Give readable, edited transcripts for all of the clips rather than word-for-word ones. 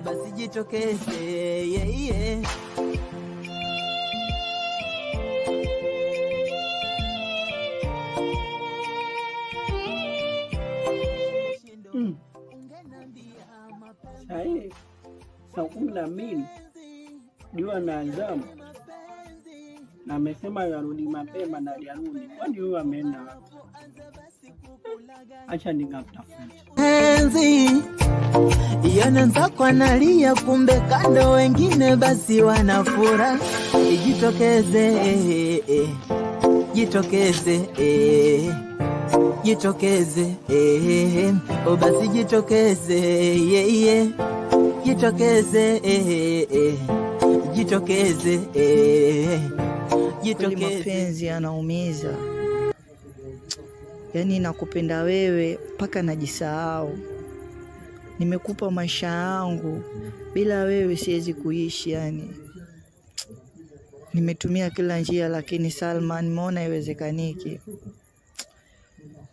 Basi jitokeze, yeah, yeah. Sahi saa 12 jua na zamu, na amesema yarudi mapema na yarudi. Kwani huyo ameenda wapi? Acha nikamtafuta. Enzi yananza kwa nalia, kumbe kando wengine basi wanafura. Jitokeze, jitokeze, jitokeze, basi jitokeze, yeah, yeah. Jitokeze, jitokeze, jitokeze. Mapenzi yanaumiza, yaani nakupenda wewe mpaka najisahau. Nimekupa maisha yangu, bila wewe siwezi kuishi. Yani nimetumia kila njia, lakini Salma, nimeona haiwezekaniki.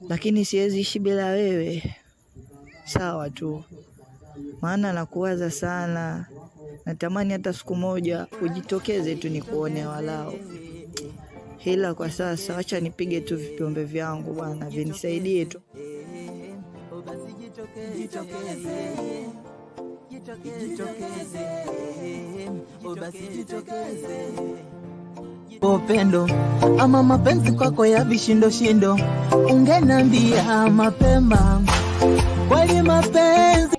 Lakini siwezi ishi bila wewe, sawa tu, maana nakuwaza sana. Natamani hata siku moja ujitokeze tu nikuone walao. Hila kwa sasa acha nipige tu vipombe vyangu bwana, vinisaidie tu. Upendo ama mapenzi kwako ya vishindo shindo, ungenambia mapema. Kweli mapenzi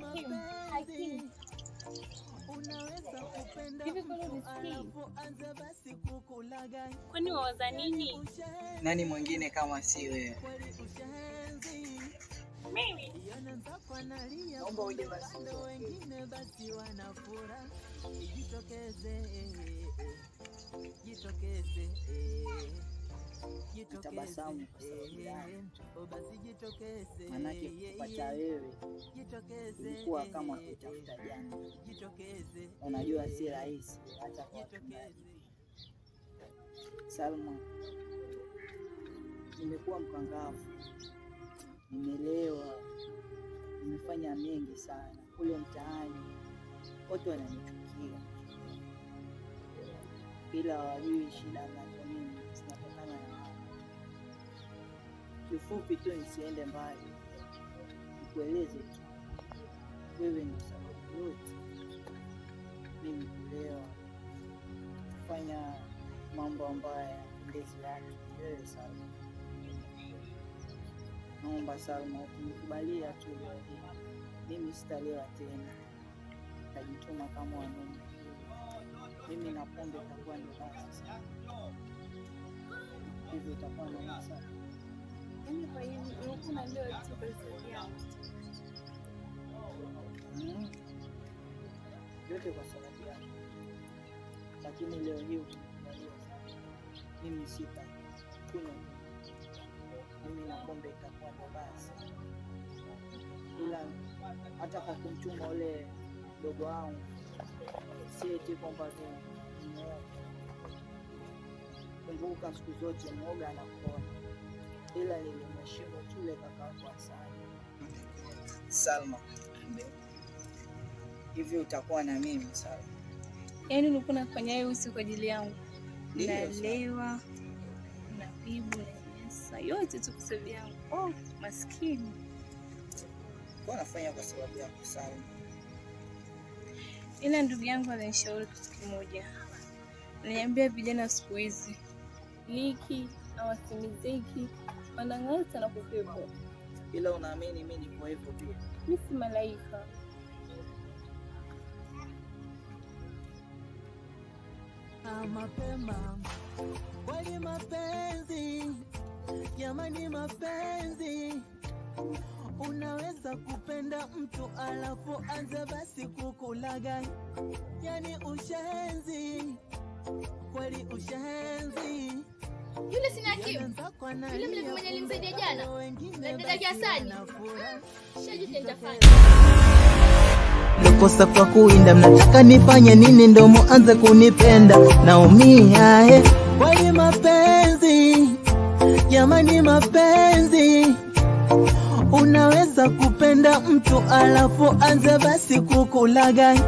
kwani wawaza nini? Nani mwingine kama si wewe? Mimi naomba uje basi. Tabasamu kwa sababu yangu, manake kupata wewe ilikuwa kama kutafuta jana. Unajua si rahisi hata kwa watumiaji. Salma, nimekuwa mkangavu, nimelewa, nimefanya mengi sana kule mtaani, watu wananichukia bila wajui shida nazo mimi zinatokana na. Kifupi tu nisiende mbali, nikueleze tu, wewe ni sababu yote mimi kulewa, kufanya mambo ambayo pendezi watu. Wewe Salma, naomba Salma ukinikubalia tu mimi sitalewa tena, nitajituma kama wanaume. Mimi na pombe itakuwa ni basi sana, hivyo itakuwa na masa. Mimi kwa hiyo unakuna leo tu kwa sababu yangu. Yote kwa sababu yako. Lakini leo hii ukikubalia mimi sita kunywa. Mimi na pombe itakuwa ni basi. Ila hata kwa kumchuma ule dogo wangu si eti kwamba ni kumbuka siku zote mwoga anakuona, ila nilimheshimu tule kaka kwa sana. Salma, hivi utakuwa na mimi Salma? Yaani ulikuwa unafanya hiyo usiku kwa ajili yangu? Nalewa na bibu na nyesa yote tu kwa sababu yangu. Oh, maskini. Kwa nafanya kwa sababu yako Salma. Ila ndugu yangu alinishauri kitu kimoja. Aliniambia vijana siku hizi liki hawasimiziki, wanang'ata na kupepo. Ila unaamini mimi niko hivyo pia? Mimi si malaika. Mapema kweli mapenzi, jamani mapenzi. Unaweza kupenda mtu alafu anza basi kukulaga, yani ushenzi, kweli ushenzi. Yule sina kiu, yule mlevi mwenye alimsaidia jana na dada Kiasani. Shaji nitafanya Lokosa kwa kuinda, mnataka nifanye nini ndo muanze kunipenda? Naumia kweli mapenzi, jamani mapenzi. Unaweza kupenda mtu alafu anze basi kukulagai,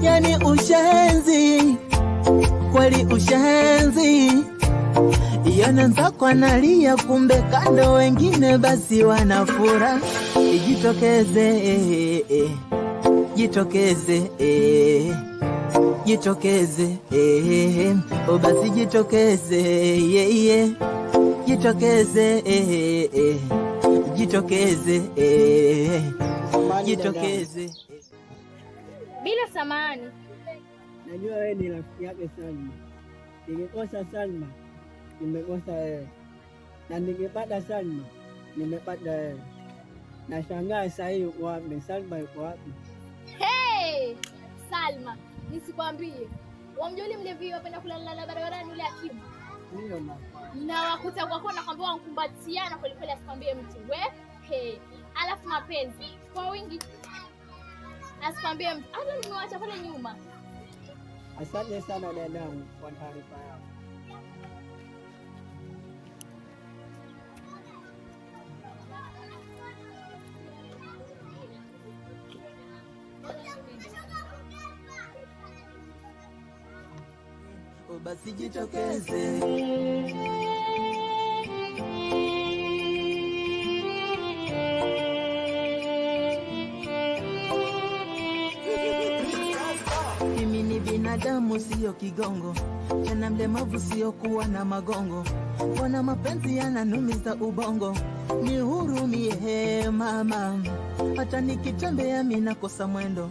yani ushenzi, kweli ushenzi. Yananza kwa nalia, kumbe kando wengine basi wanafura. Jitokeze, jitokeze, jitokeze, basi jitokeze, jitokeze, jitokeze, jitokeze. Bila samani. Najua wewe ni rafiki yake Salma. Ningekosa Salma, nimekosa wewe. Na ningepata Salma, nimepata wewe. Nashangaa sasa hivi uko wapi? Salma yuko wapi? Hey! Salma, nisikwambie. Wamjua yule mlevi wapenda kulala barabarani yule Akimu? Ndio mama. Na wakuta kwako na kwambia wankumbatiana kweli kweli, asikwambie mtu. We, hey. Alafu mapenzi kwa wingi. Asikwambie mtu. Hata nimewaacha pale nyuma. Asante sana dadangu kwa taarifa yako. Basi jitokeze. Mimi ni binadamu sio kigongo, tena mlemavu sio kuwa na magongo. Mbona mapenzi yananumiza ubongo? Nihurumie mama, hata nikitembea mimi nakosa mwendo.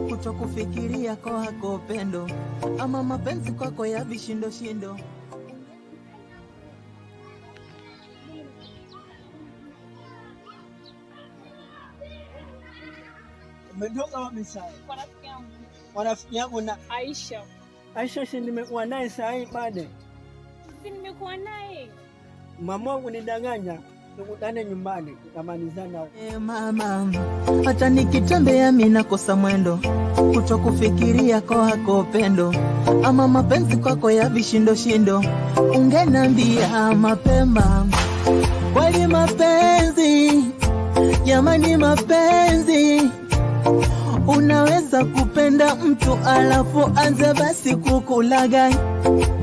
Kutokufikiria kwa hako pendo, ama mapenzi kwako ya vishindo shindo. Umetoka wapi sasa? Kwa rafiki yangu. Kwa rafiki yangu na Aisha. Aisha, si nimekuwa naye saa hii bado. Si nimekuwa naye. Mama wangu nidanganya. Tukutane nyumbani, tutamalizana. Mama, hata nikitembea mimi nakosa mwendo. Kutokufikiria kwa hako pendo, ama mapenzi kwako ya vishindo shindo. Ungenambia mapema, kweli mapenzi, jamani mapenzi. Unaweza kupenda mtu alafu anze basi kukulagai,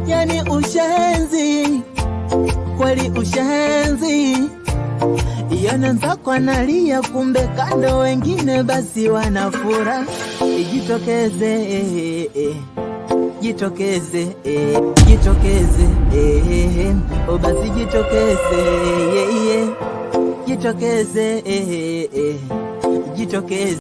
yani ushenzi, kweli ushenzi. Yananza kwa nalia, kumbe kando wengine basi wanafura. Jitokeze, jitokeze, jitokeze, basi jitokeze, jitokeze, jitokeze.